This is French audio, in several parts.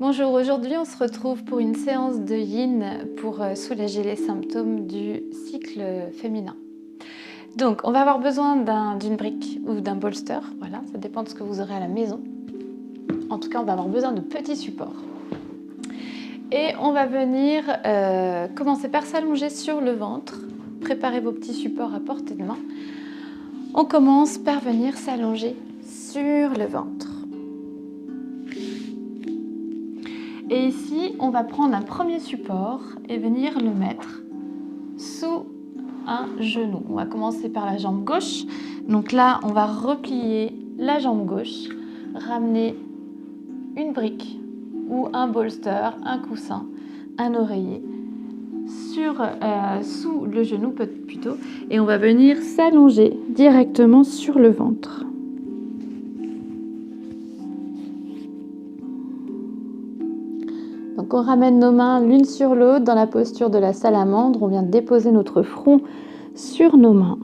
Bonjour, aujourd'hui on se retrouve pour une séance de yin pour soulager les symptômes du cycle féminin. Donc on va avoir besoin d'une brique ou d'un bolster, voilà, ça dépend de ce que vous aurez à la maison. En tout cas on va avoir besoin de petits supports. Et on va venir commencer par s'allonger sur le ventre, préparez vos petits supports à portée de main. On commence par venir s'allonger sur le ventre. Et ici, on va prendre un premier support et venir le mettre sous un genou. On va commencer par la jambe gauche. Donc là, on va replier la jambe gauche, ramener une brique ou un bolster, un coussin, un oreiller sous le genou plutôt. Et on va venir s'allonger directement sur le ventre. Donc on ramène nos mains l'une sur l'autre dans la posture de la salamandre. On vient déposer notre front sur nos mains.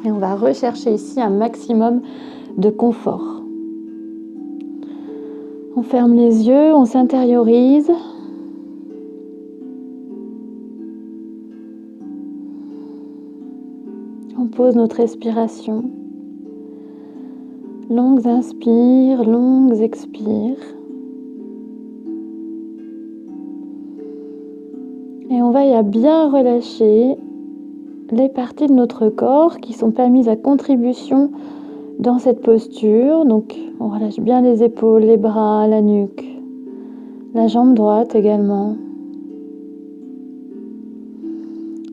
Et on va rechercher ici un maximum de confort. On ferme les yeux, on s'intériorise. On pose notre respiration. Longues inspires, longues expires. Et on va y bien relâcher les parties de notre corps qui sont pas mises à contribution dans cette posture. Donc on relâche bien les épaules, les bras, la nuque, la jambe droite également.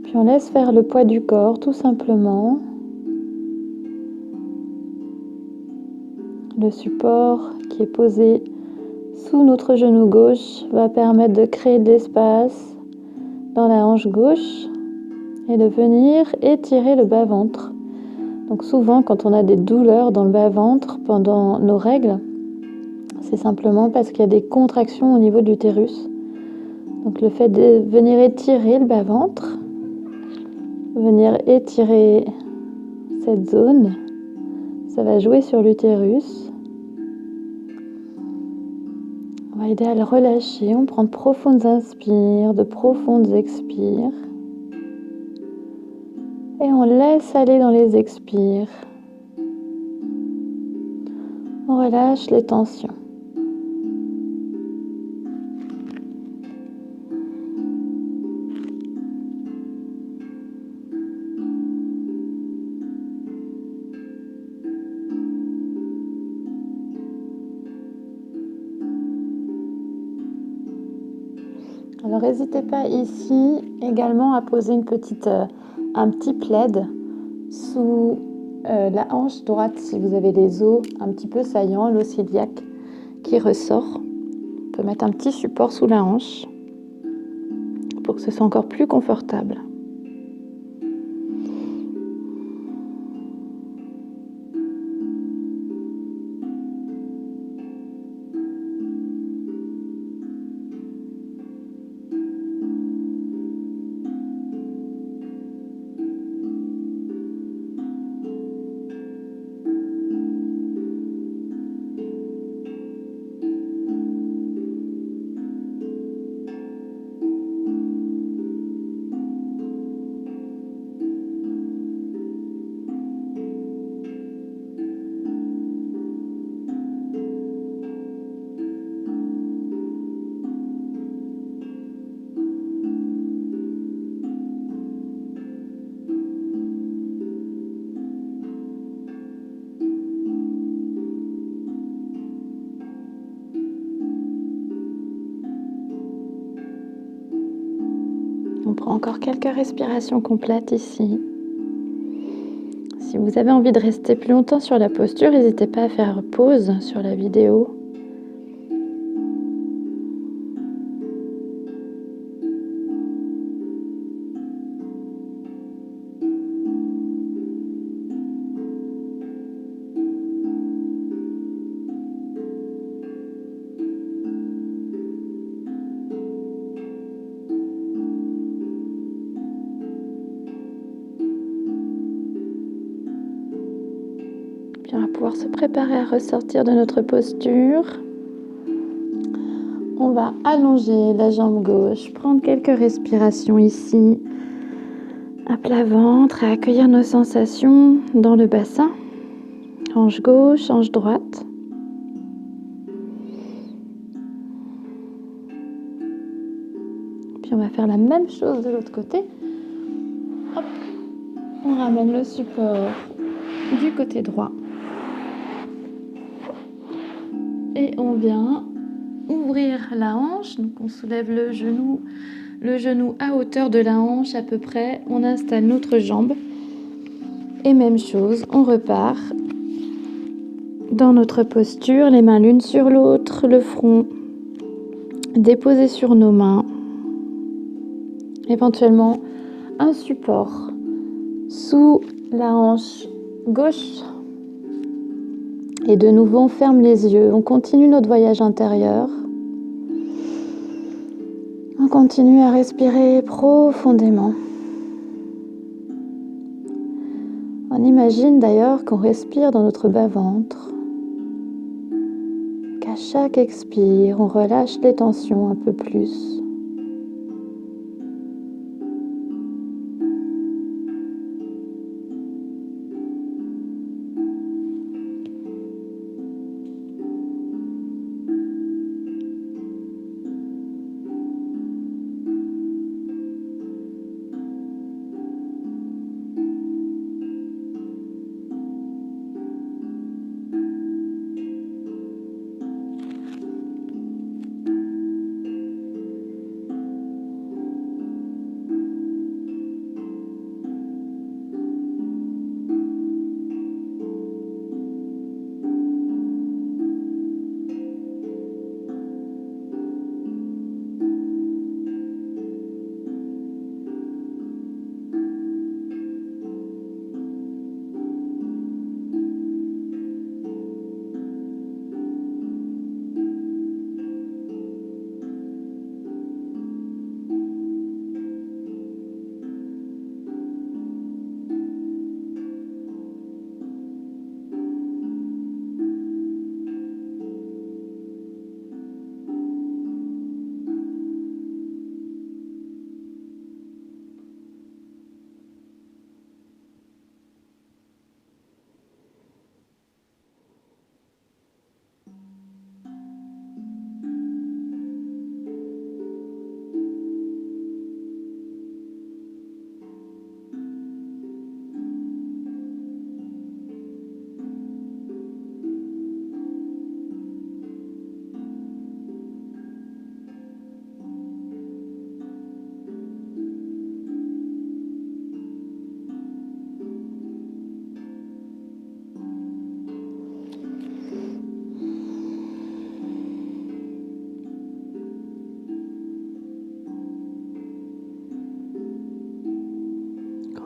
Puis on laisse faire le poids du corps tout simplement. Le support qui est posé sous notre genou gauche va permettre de créer de l'espace dans la hanche gauche et de venir étirer le bas-ventre. Donc souvent quand on a des douleurs dans le bas-ventre pendant nos règles, c'est simplement parce qu'il y a des contractions au niveau de l'utérus. Donc le fait de venir étirer le bas-ventre, venir étirer cette zone, ça va jouer sur l'utérus. On va aider à le relâcher. On prend de profondes inspires, de profondes expires. Et on laisse aller dans les expires. On relâche les tensions. Alors n'hésitez pas ici également à poser un petit plaid sous la hanche droite si vous avez les os un petit peu saillants, l'os iliaque qui ressort. On peut mettre un petit support sous la hanche pour que ce soit encore plus confortable. On prend encore quelques respirations complètes ici. Si vous avez envie de rester plus longtemps sur la posture, n'hésitez pas à faire pause sur la vidéo. Puis on va pouvoir se préparer à ressortir de notre posture. On va allonger la jambe gauche, prendre quelques respirations ici, à plat ventre, et accueillir nos sensations dans le bassin. Hanche gauche, hanche droite. Puis on va faire la même chose de l'autre côté. Hop. On ramène le support du côté droit. Et on vient ouvrir la hanche. Donc on soulève le genou à hauteur de la hanche à peu près. On installe notre jambe. Et même chose, on repart dans notre posture, les mains l'une sur l'autre, le front déposé sur nos mains. Éventuellement un support sous la hanche gauche. Et de nouveau, on ferme les yeux. On continue notre voyage intérieur. On continue à respirer profondément. On imagine d'ailleurs qu'on respire dans notre bas-ventre. Qu'à chaque expire, on relâche les tensions un peu plus.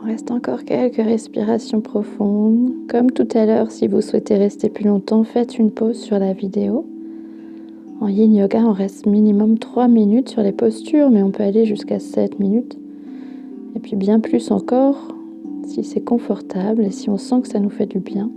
Il reste encore quelques respirations profondes. Comme tout à l'heure, si vous souhaitez rester plus longtemps, faites une pause sur la vidéo. En Yin Yoga, on reste minimum 3 minutes sur les postures, mais on peut aller jusqu'à 7 minutes. Et puis bien plus encore, si c'est confortable et si on sent que ça nous fait du bien.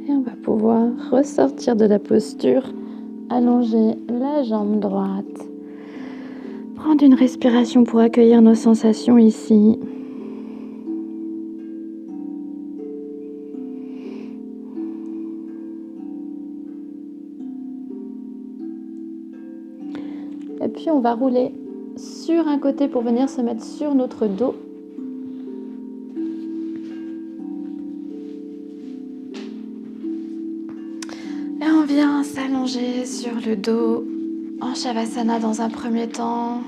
Et on va pouvoir ressortir de la posture, allonger la jambe droite. Prendre une respiration pour accueillir nos sensations ici. Et puis on va rouler sur un côté pour venir se mettre sur notre dos. Et on vient s'allonger sur le dos en Shavasana dans un premier temps.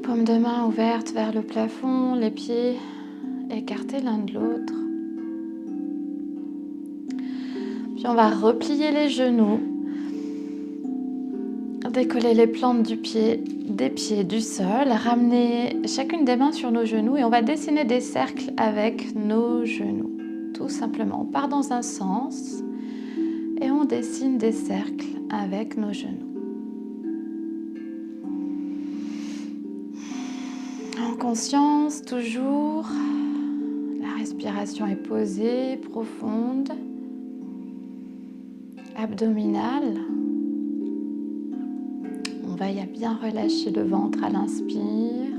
Paume de main ouverte vers le plafond, les pieds écartés l'un de l'autre. Puis on va replier les genoux, décoller les plantes des pieds du sol, ramener chacune des mains sur nos genoux et on va dessiner des cercles avec nos genoux. Tout simplement, on part dans un sens et on dessine des cercles avec nos genoux. En conscience, toujours, la respiration est posée, profonde, abdominale. On va bien relâcher le ventre à l'inspire,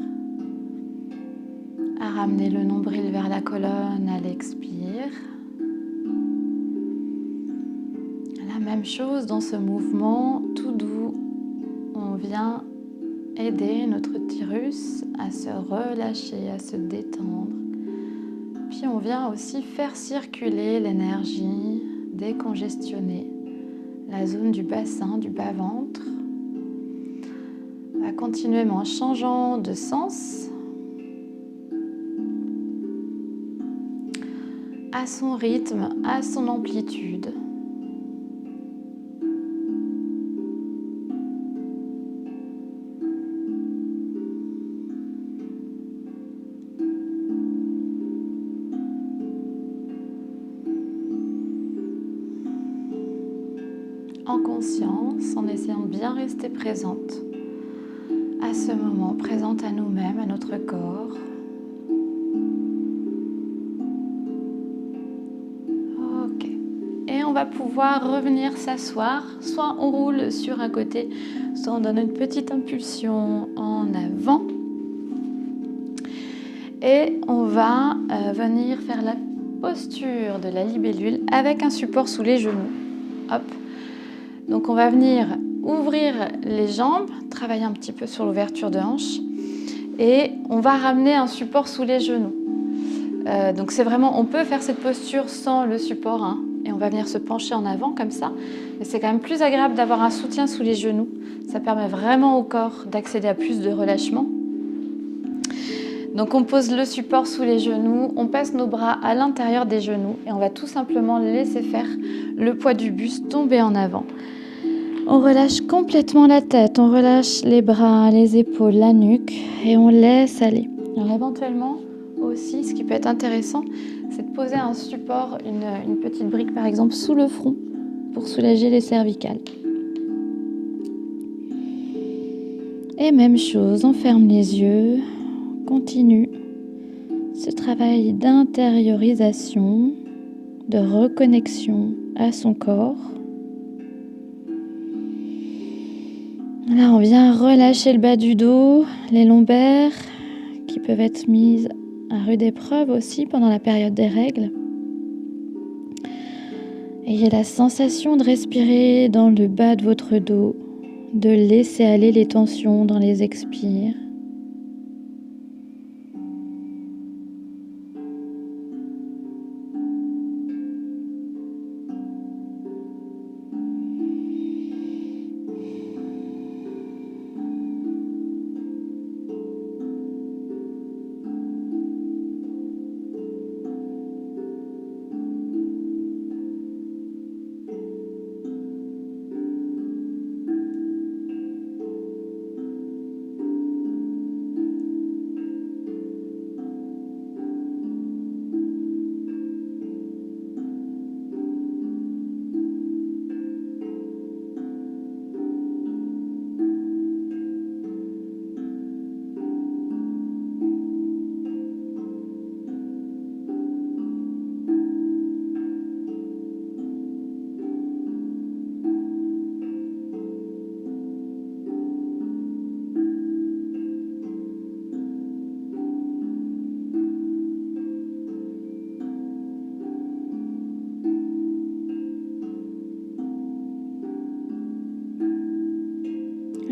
à ramener le nombril vers la colonne à l'expire. La même chose dans ce mouvement tout doux, on vient aider notre utérus à se relâcher, à se détendre. Puis on vient aussi faire circuler l'énergie, décongestionner la zone du bassin, du bas-ventre. On va continuer en changeant de sens à son rythme, à son amplitude. En conscience, en essayant de bien rester présente à ce moment, présente à nous-mêmes, à notre corps. Ok. Et on va pouvoir revenir s'asseoir. Soit on roule sur un côté, soit on donne une petite impulsion en avant. Et on va venir faire la posture de la libellule avec un support sous les genoux. Hop. Donc on va venir ouvrir les jambes, travailler un petit peu sur l'ouverture de hanche et on va ramener un support sous les genoux. Donc c'est vraiment, on peut faire cette posture sans le support hein, et on va venir se pencher en avant comme ça. Mais c'est quand même plus agréable d'avoir un soutien sous les genoux. Ça permet vraiment au corps d'accéder à plus de relâchement. Donc on pose le support sous les genoux, on passe nos bras à l'intérieur des genoux et on va tout simplement laisser faire le poids du buste tomber en avant. On relâche complètement la tête, on relâche les bras, les épaules, la nuque et on laisse aller. Alors éventuellement aussi, ce qui peut être intéressant, c'est de poser un support, une petite brique par exemple sous le front pour soulager les cervicales. Et même chose, on ferme les yeux, on continue ce travail d'intériorisation, de reconnexion à son corps. Là, on vient relâcher le bas du dos, les lombaires qui peuvent être mises à rude épreuve aussi pendant la période des règles. Ayez la sensation de respirer dans le bas de votre dos, de laisser aller les tensions dans les expires.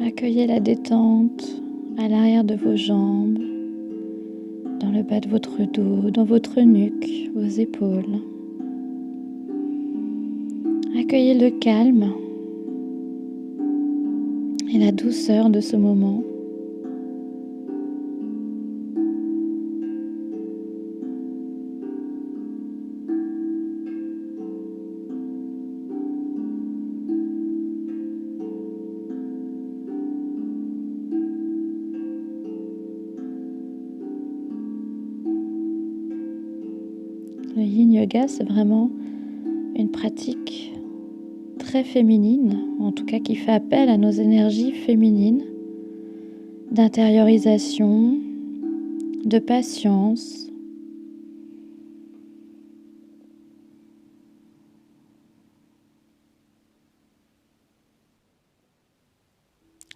Accueillez la détente à l'arrière de vos jambes, dans le bas de votre dos, dans votre nuque, vos épaules. Accueillez le calme et la douceur de ce moment. yoga, c'est vraiment une pratique très féminine, en tout cas qui fait appel à nos énergies féminines, d'intériorisation, de patience.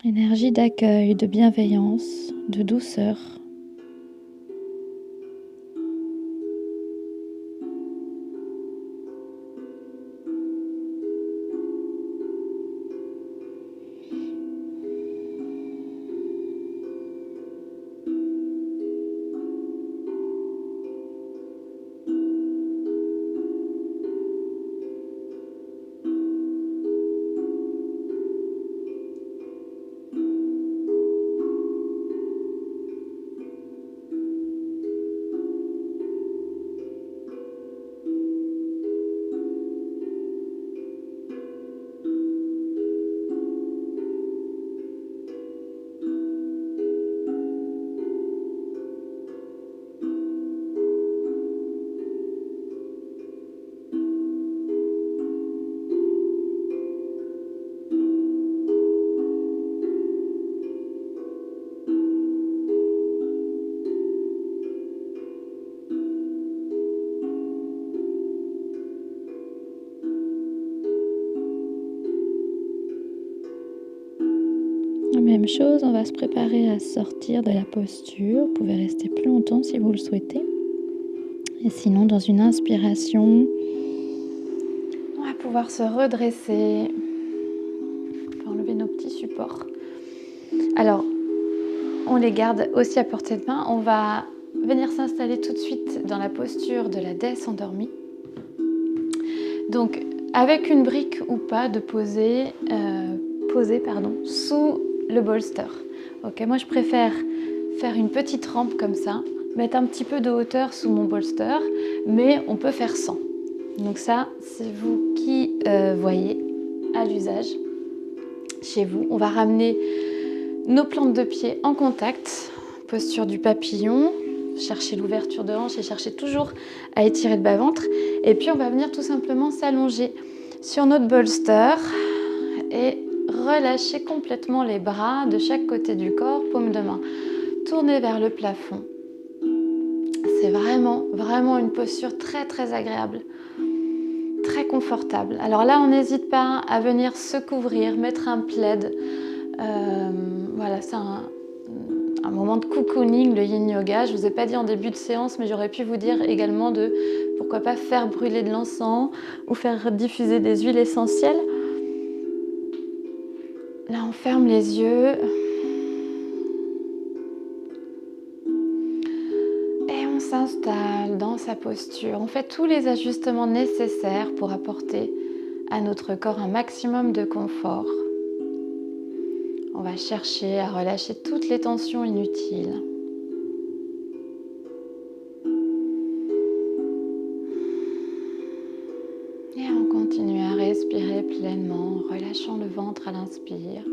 Énergie d'accueil, de bienveillance, de douceur. Même chose, on va se préparer à sortir de la posture. Vous pouvez rester plus longtemps si vous le souhaitez. Et sinon, dans une inspiration, on va pouvoir se redresser. On va enlever nos petits supports. Alors, on les garde aussi à portée de main. On va venir s'installer tout de suite dans la posture de la déesse endormie. Donc, avec une brique ou pas, de poser sous le bolster. Ok, moi je préfère faire une petite rampe comme ça, mettre un petit peu de hauteur sous mon bolster, mais on peut faire sans. Donc ça, c'est vous qui voyez à l'usage chez vous. On va ramener nos plantes de pied en contact, posture du papillon, chercher l'ouverture de hanche et chercher toujours à étirer le bas-ventre. Et puis on va venir tout simplement s'allonger sur notre bolster et relâcher complètement les bras de chaque côté du corps, paume de main tournée vers le plafond. C'est vraiment, vraiment une posture très, très agréable, très confortable. Alors là, on n'hésite pas à venir se couvrir, mettre un plaid. Voilà, c'est un moment de cocooning, le yin yoga. Je ne vous ai pas dit en début de séance, mais j'aurais pu vous dire également de, pourquoi pas, faire brûler de l'encens ou faire diffuser des huiles essentielles. Là, on ferme les yeux. Et on s'installe dans sa posture. On fait tous les ajustements nécessaires pour apporter à notre corps un maximum de confort. On va chercher à relâcher toutes les tensions inutiles. Et on continue à respirer pleinement, en relâchant le ventre à l'inspire.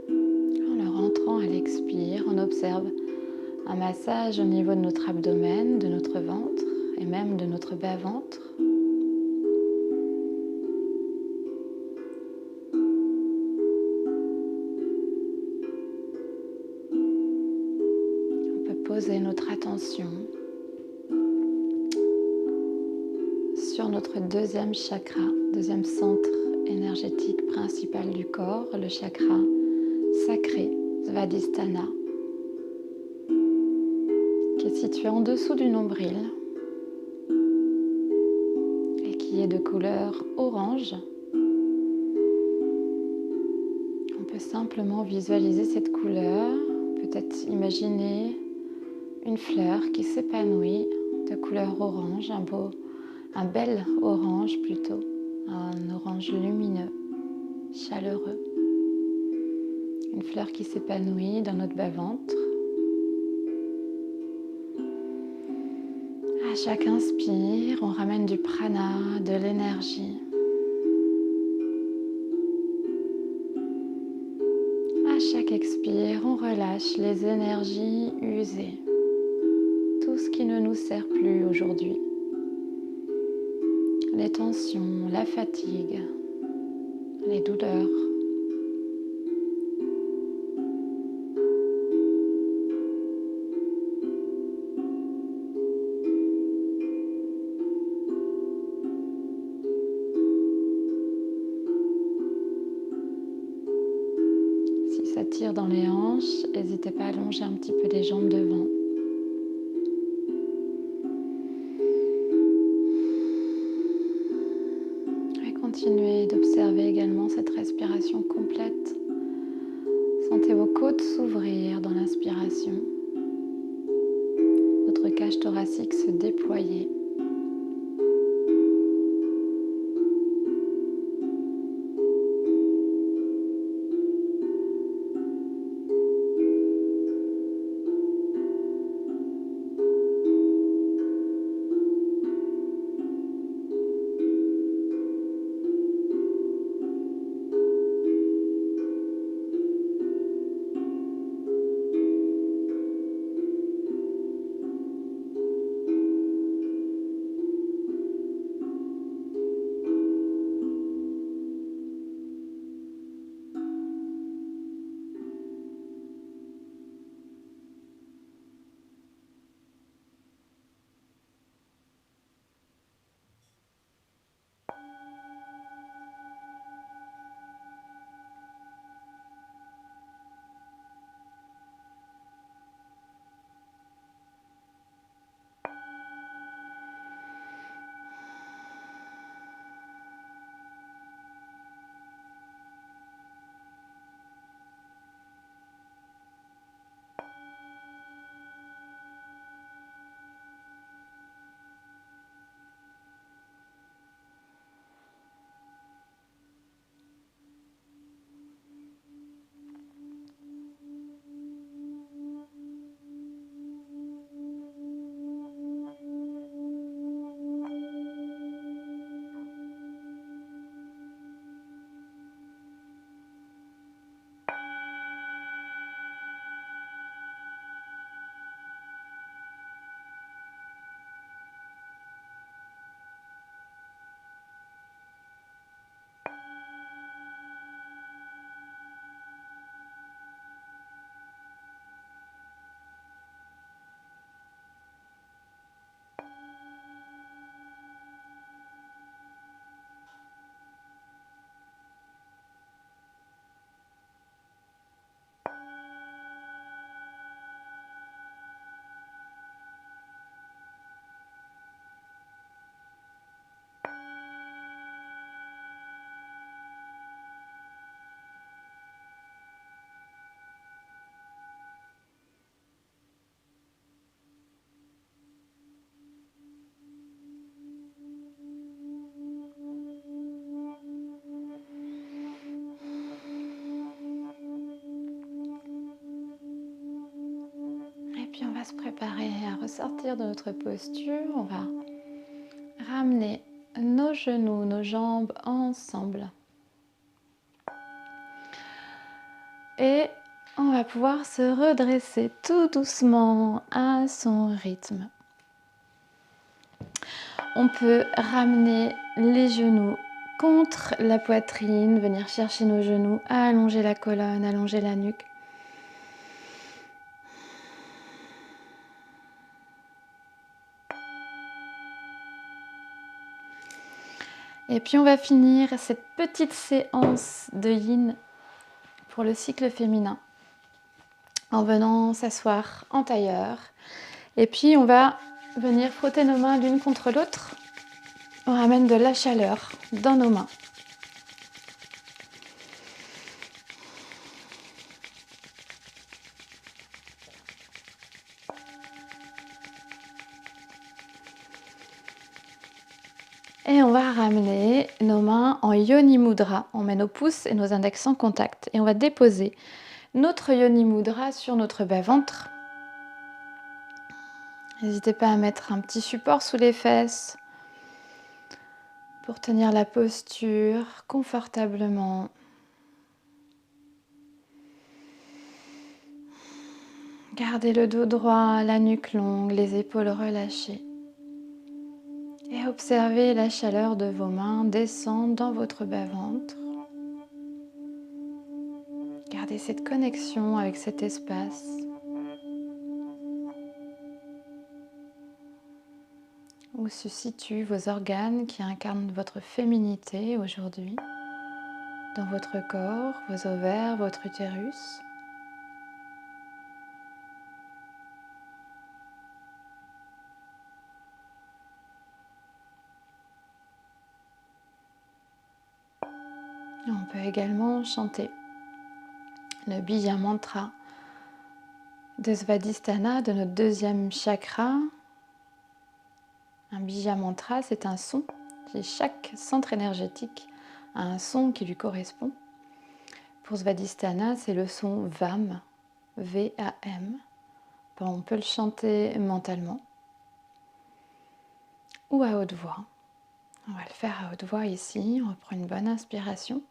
En le rentrant à l'expire, on observe un massage au niveau de notre abdomen, de notre ventre et même de notre bas-ventre. On peut poser notre attention sur notre deuxième chakra, deuxième centre énergétique principal du corps, le chakra sacré, Svadhisthana, qui est situé en dessous du nombril et qui est de couleur orange. On peut simplement visualiser cette couleur, peut-être imaginer une fleur qui s'épanouit de couleur orange, un bel orange plutôt, un orange lumineux, chaleureux. Une fleur qui s'épanouit dans notre bas-ventre. À chaque inspire, on ramène du prana, de l'énergie. À chaque expire, on relâche les énergies usées. tout ce qui ne nous sert plus aujourd'hui. Les tensions, la fatigue, les douleurs. Si ça tire dans les hanches, n'hésitez pas à allonger un petit peu les jambes devant. Et continuez d'observer également cette respiration complète. Sentez vos côtes s'ouvrir dans l'inspiration, votre cage thoracique se déployer. Et puis on va se préparer à ressortir de notre posture. On va ramener nos genoux, nos jambes ensemble. Et on va pouvoir se redresser tout doucement à son rythme. On peut ramener les genoux contre la poitrine, venir chercher nos genoux, allonger la colonne, allonger la nuque. Et puis on va finir cette petite séance de yin pour le cycle féminin en venant s'asseoir en tailleur. Et puis on va venir frotter nos mains l'une contre l'autre. On ramène de la chaleur dans nos mains. Et on va ramener nos mains en Yoni Mudra. On met nos pouces et nos index en contact. Et on va déposer notre Yoni Mudra sur notre bas-ventre. N'hésitez pas à mettre un petit support sous les fesses pour tenir la posture confortablement. Gardez le dos droit, la nuque longue, les épaules relâchées. Et observez la chaleur de vos mains descendre dans votre bas-ventre. Gardez cette connexion avec cet espace. Où se situent vos organes qui incarnent votre féminité aujourd'hui, dans votre corps, vos ovaires, votre utérus. On peut également chanter le Bija Mantra de Svadhisthana, de notre deuxième chakra. Un Bija Mantra, c'est un son. Et chaque centre énergétique a un son qui lui correspond. Pour Svadhisthana, c'est le son VAM, V-A-M. On peut le chanter mentalement ou à haute voix. On va le faire à haute voix ici. On reprend une bonne inspiration.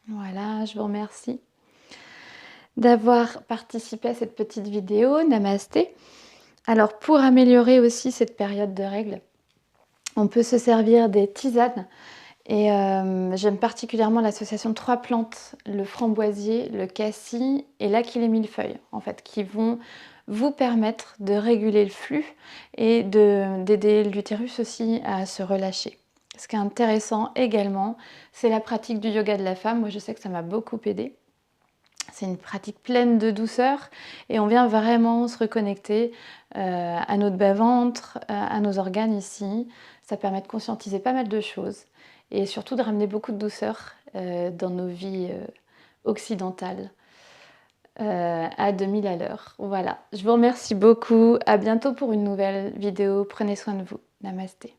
Voilà, je vous remercie d'avoir participé à cette petite vidéo. Namasté. Alors, pour améliorer aussi cette période de règles, on peut se servir des tisanes. Et j'aime particulièrement l'association de 3 plantes, le framboisier, le cassis et l'aquilée millefeuille, en fait, qui vont vous permettre de réguler le flux et d'aider l'utérus aussi à se relâcher. Ce qui est intéressant également, c'est la pratique du yoga de la femme. Moi, je sais que ça m'a beaucoup aidé. C'est une pratique pleine de douceur et on vient vraiment se reconnecter à notre bas-ventre, à nos organes ici. Ça permet de conscientiser pas mal de choses et surtout de ramener beaucoup de douceur dans nos vies occidentales à 2000 à l'heure. Voilà, je vous remercie beaucoup. À bientôt pour une nouvelle vidéo. Prenez soin de vous. Namasté.